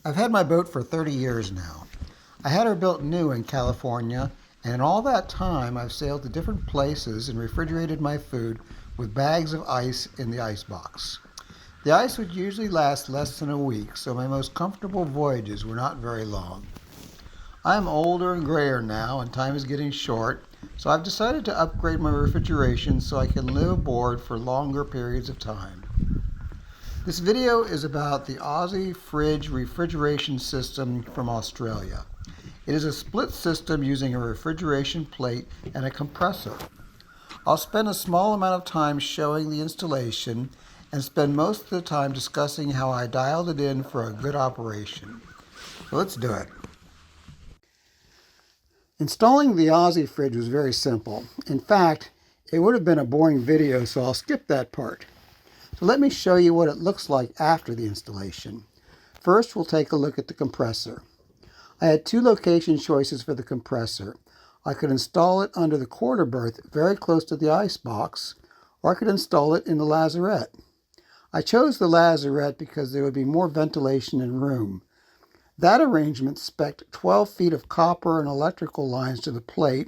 I've had my boat for 30 years now. I had her built new in California, and in all that time I've sailed to different places and refrigerated my food with bags of ice in the icebox. The ice would usually last less than a week, so my most comfortable voyages were not very long. I am older and grayer now, and time is getting short, so I've decided to upgrade my refrigeration so I can live aboard for longer periods of time. This video is about the OzeFridge refrigeration system from Australia. It is a split system using a refrigeration plate and a compressor. I'll spend a small amount of time showing the installation and spend most of the time discussing how I dialed it in for a good operation. So let's do it. Installing the OzeFridge was very simple. In fact, it would have been a boring video, so I'll skip that part. So let me show you what it looks like after the installation. First, we'll take a look at the compressor. I had two location choices for the compressor. I could install it under the quarter berth very close to the ice box, or I could install it in the lazarette. I chose the lazarette because there would be more ventilation and room. That arrangement spec'd 12 feet of copper and electrical lines to the plate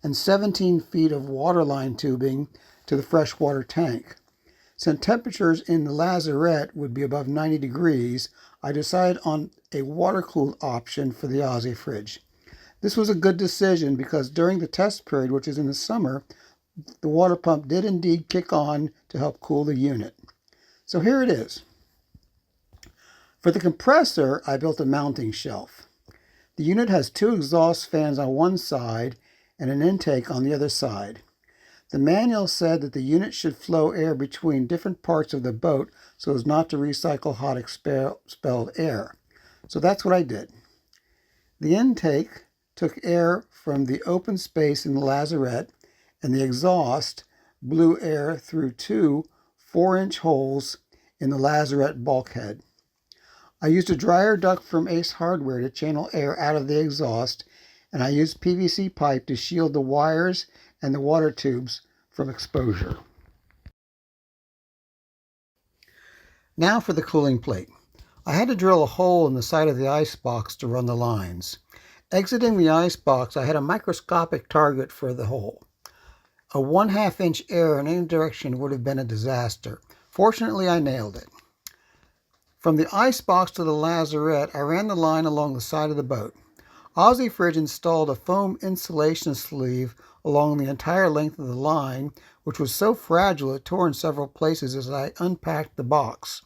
and 17 feet of waterline tubing to the freshwater tank. Since temperatures in the lazarette would be above 90 degrees, I decided on a water-cooled option for the OzeFridge. This was a good decision because during the test period, which is in the summer, the water pump did indeed kick on to help cool the unit. So here it is. For the compressor, I built a mounting shelf. The unit has two exhaust fans on one side and an intake on the other side. The manual said that the unit should flow air between different parts of the boat so as not to recycle hot expelled air. So that's what I did. The intake took air from the open space in the lazarette, and the exhaust blew air through two 4-inch holes in the lazarette bulkhead. I used a dryer duct from Ace Hardware to channel air out of the exhaust, and I used PVC pipe to shield the wires and the water tubes from exposure. Now for the cooling plate. I had to drill a hole in the side of the ice box to run the lines. Exiting the ice box, I had a microscopic target for the hole. A 1/2 inch error in any direction would have been a disaster. Fortunately, I nailed it. From the ice box to the lazarette, I ran the line along the side of the boat. OzeFridge installed a foam insulation sleeve along the entire length of the line, which was so fragile it tore in several places as I unpacked the box.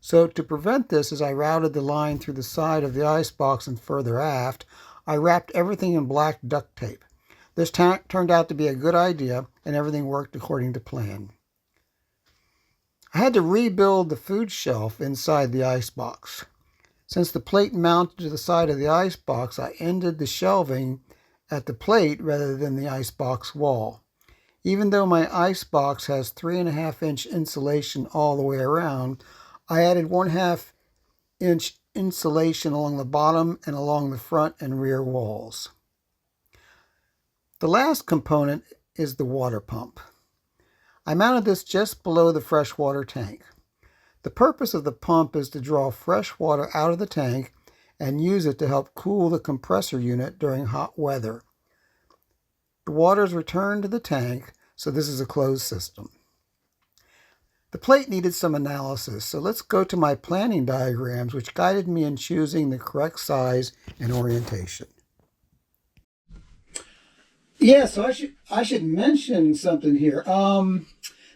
So to prevent this, as I routed the line through the side of the ice box and further aft, I wrapped everything in black duct tape. This turned out to be a good idea, and everything worked according to plan. I had to rebuild the food shelf inside the ice box. Since the plate mounted to the side of the ice box, I ended the shelving at the plate rather than the ice box wall. Even though my ice box has 3.5 inch insulation all the way around, I added 1/2 inch insulation along the bottom and along the front and rear walls. The last component is the water pump. I mounted this just below the freshwater tank. The purpose of the pump is to draw fresh water out of the tank and use it to help cool the compressor unit during hot weather. The water is returned to the tank, so this is a closed system. The plate needed some analysis, so let's go to my planning diagrams, which guided me in choosing the correct size and orientation. Yeah, so I should mention something here.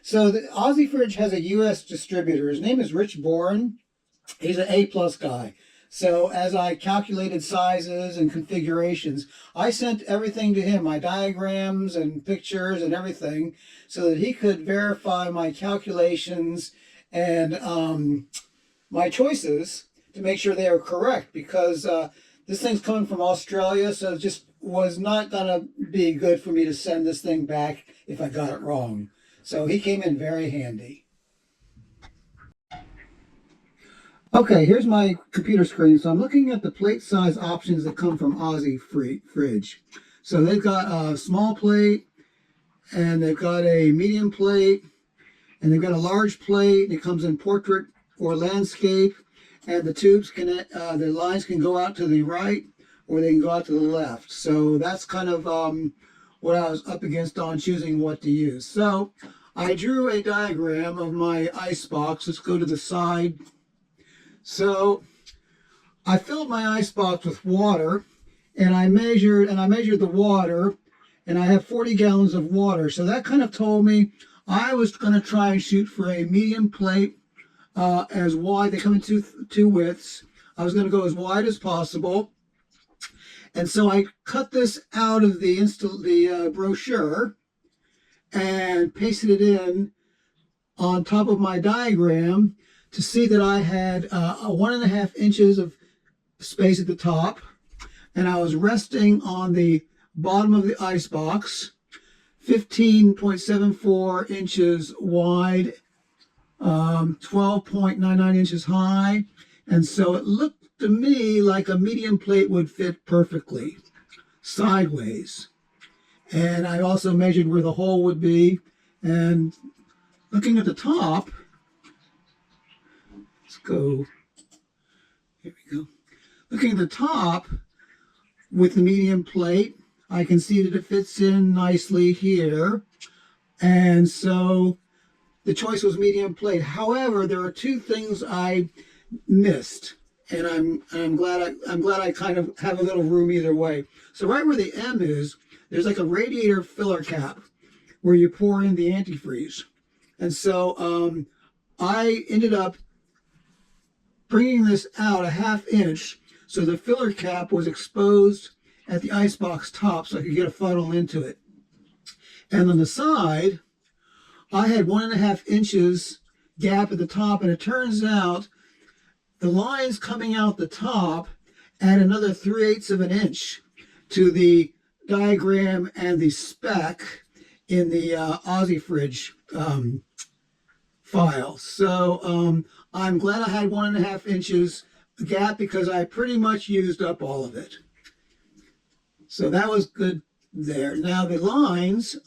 So the OzeFridge has a U.S. distributor. His name is Rich Boren. He's an A-plus guy. So as I calculated sizes and configurations, I sent everything to him, my diagrams and pictures and everything, so that he could verify my calculations and my choices to make sure they are correct, because this thing's coming from Australia, so it just was not going to be good for me to send this thing back if I got it wrong. So he came in very handy. Okay, here's my computer screen. So I'm looking at the plate size options that come from OzeFridge. So they've got a small plate, and they've got a medium plate, and they've got a large plate. It comes in portrait or landscape, and the tubes can, the lines can go out to the right or they can go out to the left. So that's kind of what I was up against on choosing what to use. So I drew a diagram of my ice box. Let's go to the side. So I filled my ice box with water, and I measured the water, and I have 40 gallons of water. So that kind of told me I was going to try and shoot for a medium plate, as wide. They come in two widths. I was going to go as wide as possible. And so I cut this out of the brochure and pasted it in on top of my diagram to see that I had 1.5 inches of space at the top, and I was resting on the bottom of the ice box, 15.74 inches wide, 12.99 inches high, and so it looked to me like a medium plate would fit perfectly sideways. And I also measured where the hole would be, and looking at the top, let's go, here we go. Looking at the top with the medium plate, I can see that it fits in nicely here. And so the choice was medium plate. However, there are two things I missed, and I'm glad I kind of have a little room either way. So right where the M is, there's like a radiator filler cap where you pour in the antifreeze. And so I ended up bringing this out 1/2 inch so the filler cap was exposed at the icebox top so I could get a funnel into it. And on the side, I had 1.5 inches gap at the top, and it turns out the lines coming out the top add another 3/8 of an inch to the diagram and the spec in the OzeFridge file. So I'm glad I had 1.5 inches gap because I pretty much used up all of it. So that was good there. Now the lines,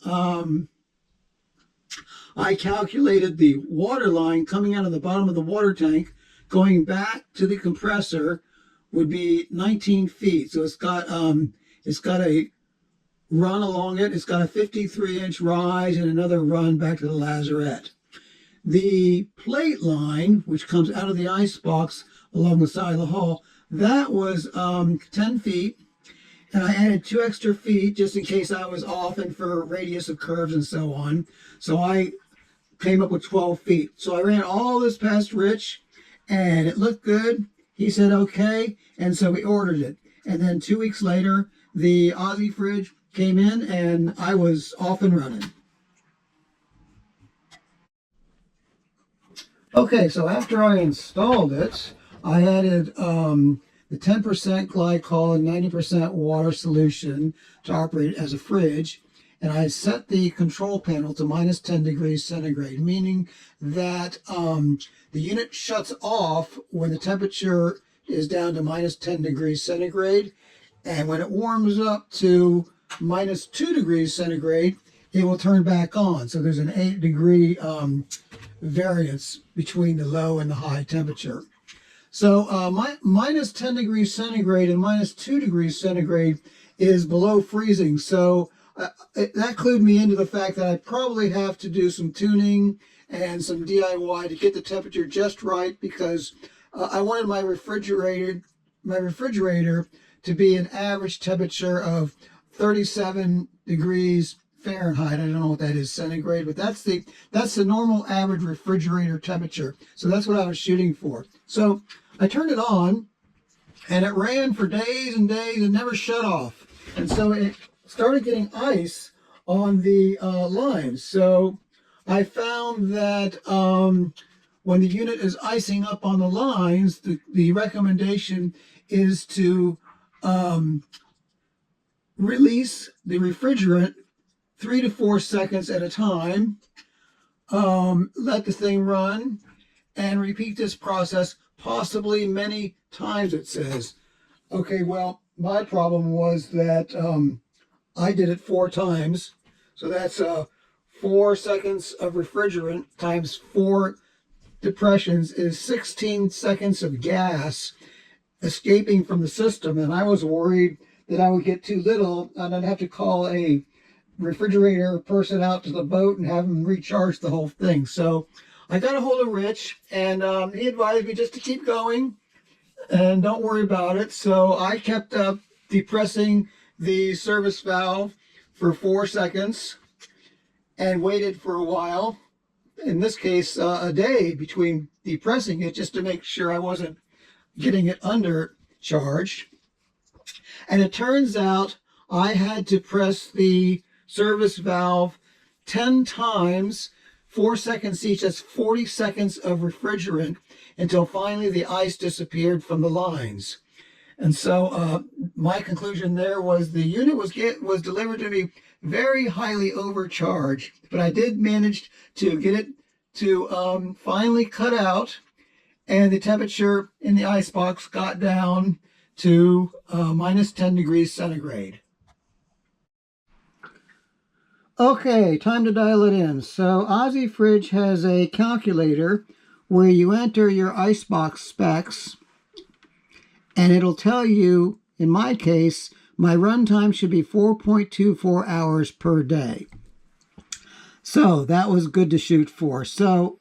I calculated the water line coming out of the bottom of the water tank going back to the compressor would be 19 feet. So it's got a run along it. It's got a 53-inch rise and another run back to the lazarette. The plate line, which comes out of the ice box along the side of the hull, that was 10 feet. And I added 2 extra feet just in case I was off and for radius of curves and so on. So I came up with 12 feet. So I ran all this past Rich, and it looked good. He said okay, and so we ordered it. And then 2 weeks later, the OzeFridge came in, and I was off and running. Okay, so after I installed it, I added the 10% glycol and 90% water solution to operate as a fridge. And I set the control panel to -10 degrees centigrade, meaning that the unit shuts off when the temperature is down to -10 degrees centigrade. And when it warms up to -2 degrees centigrade, it will turn back on. So there's an 8-degree variance between the low and the high temperature. So -10 degrees centigrade and -2 degrees centigrade is below freezing. So that clued me into the fact that I probably have to do some tuning and some DIY to get the temperature just right, because I wanted my refrigerator to be an average temperature of 37 degrees Fahrenheit. I don't know what that is centigrade, but that's the normal average refrigerator temperature. So that's what I was shooting for. So I turned it on, and it ran for days and days and never shut off. And so it started getting ice on the lines. So I found that when the unit is icing up on the lines, the recommendation is to release the refrigerant 3 to 4 seconds at a time, let the thing run, and repeat this process possibly many times, it says. Okay, well, my problem was that I did it 4 times. So that's 4 seconds of refrigerant times 4 depressions is 16 seconds of gas escaping from the system, and I was worried that I would get too little and I'd have to call a refrigerator person out to the boat and have them recharge the whole thing. So I got a hold of Rich, and he advised me just to keep going and don't worry about it. So I kept depressing the service valve for 4 seconds and waited for a while, in this case a day, between depressing it, just to make sure I wasn't getting it undercharged. And it turns out I had to press the service valve 10 times, 4 seconds each. That's 40 seconds of refrigerant until finally the ice disappeared from the lines. And so my conclusion there was the unit was delivered to me very highly overcharged, but I did manage to get it to finally cut out, and the temperature in the icebox got down to minus 10 degrees centigrade. Okay, time to dial it in. So OzeFridge has a calculator where you enter your icebox specs, and it'll tell you, in my case, my runtime should be 4.24 hours per day. So that was good to shoot for. So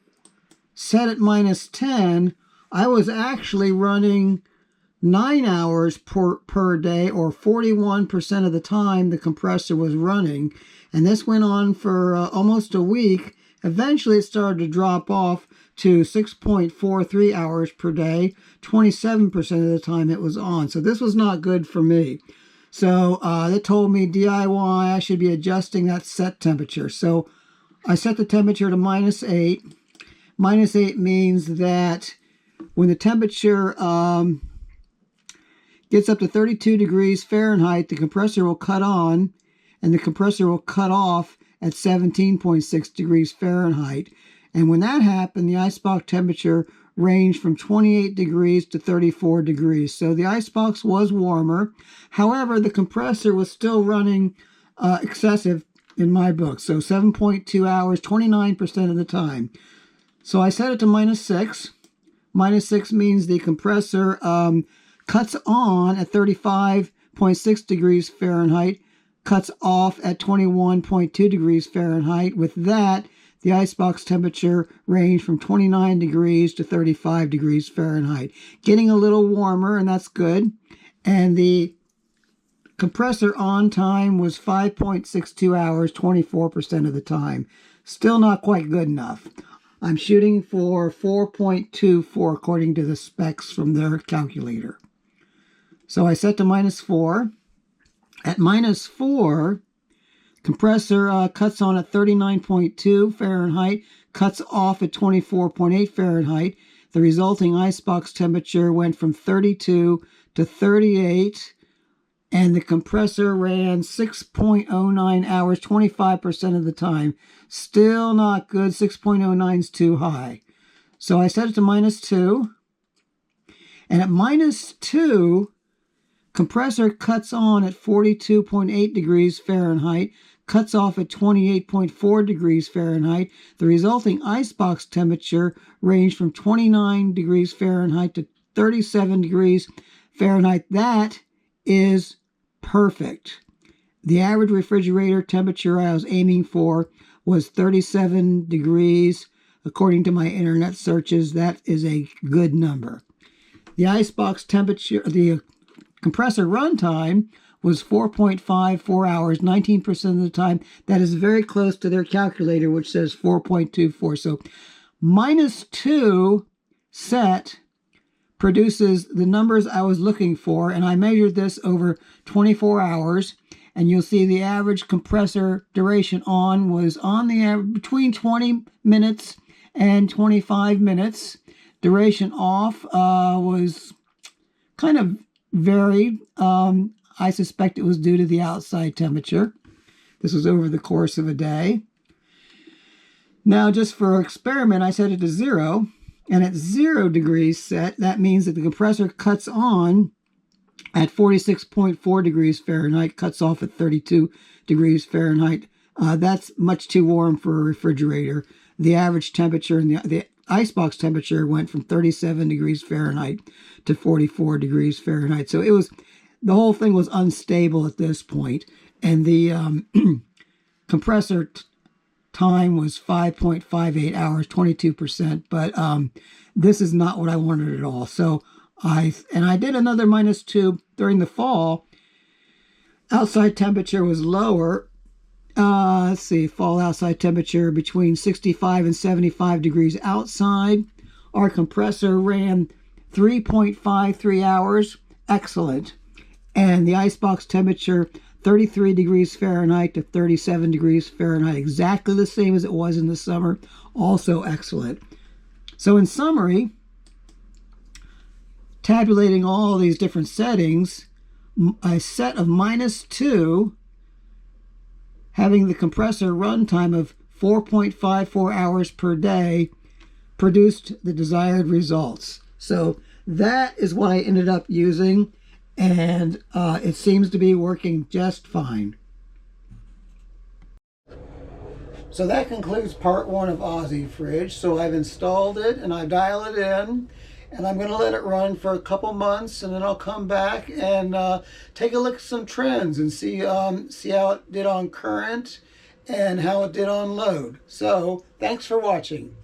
set at minus 10, I was actually running 9 hours per day, or 41% of the time the compressor was running. And this went on for almost a week. Eventually it started to drop off to 6.43 hours per day, 27% of the time it was on. So this was not good for me. So they told me DIY, I should be adjusting that set temperature. So I set the temperature to minus 8. Minus 8 means that when the temperature gets up to 32 degrees Fahrenheit, the compressor will cut on, and the compressor will cut off at 17.6 degrees Fahrenheit. And when that happened, the icebox temperature ranged from 28 degrees to 34 degrees. So the icebox was warmer. However, the compressor was still running excessive in my book. So 7.2 hours, 29% of the time. So I set it to minus 6. Minus 6 means the compressor cuts on at 35.6 degrees Fahrenheit, cuts off at 21.2 degrees Fahrenheit. With that, the icebox temperature ranged from 29 degrees to 35 degrees Fahrenheit. Getting a little warmer, and that's good. And the compressor on time was 5.62 hours, 24% of the time. Still not quite good enough. I'm shooting for 4.24 according to the specs from their calculator. So I set to minus 4. At minus 4, compressor cuts on at 39.2 Fahrenheit, cuts off at 24.8 Fahrenheit. The resulting icebox temperature went from 32 to 38, and the compressor ran 6.09 hours, 25% of the time. Still not good. 6.09 is too high. So I set it to minus 2. And at minus 2, compressor cuts on at 42.8 degrees Fahrenheit, cuts off at 28.4 degrees Fahrenheit. The resulting icebox temperature ranged from 29 degrees Fahrenheit to 37 degrees Fahrenheit. That is perfect. The average refrigerator temperature I was aiming for was 37 degrees. According to my internet searches, that is a good number. The icebox temperature, the compressor runtime was 4.54 hours, 19% of the time. That is very close to their calculator, which says 4.24. So minus 2 set produces the numbers I was looking for, and I measured this over 24 hours, and you'll see the average compressor duration on was on the average between 20 minutes and 25 minutes. Duration off was kind of varied. I suspect it was due to the outside temperature. This was over the course of a day. Now, just for experiment, I set it to 0. And at 0 degrees set, that means that the compressor cuts on at 46.4 degrees Fahrenheit, cuts off at 32 degrees Fahrenheit. That's much too warm for a refrigerator. The average temperature in the icebox temperature went from 37 degrees Fahrenheit to 44 degrees Fahrenheit. So the whole thing was unstable at this point, and the compressor time was 5.58 hours, 22%. But this is not what I wanted at all. So I did another -2 during the fall. Outside temperature was lower. Let's see, fall outside temperature between 65 and 75 degrees outside. Our compressor ran 3.53 hours. Excellent. And the icebox temperature, 33 degrees Fahrenheit to 37 degrees Fahrenheit, exactly the same as it was in the summer. Also excellent. So in summary, tabulating all these different settings, a set of -2, having the compressor runtime of 4.54 hours per day, produced the desired results. So that is what I ended up using, and it seems to be working just fine. So that concludes part 1 of OzeFridge. So I've installed it and I've dialed it in, and I'm going to let it run for a couple months, and then I'll come back and take a look at some trends and see how it did on current and how it did on load. So thanks for watching.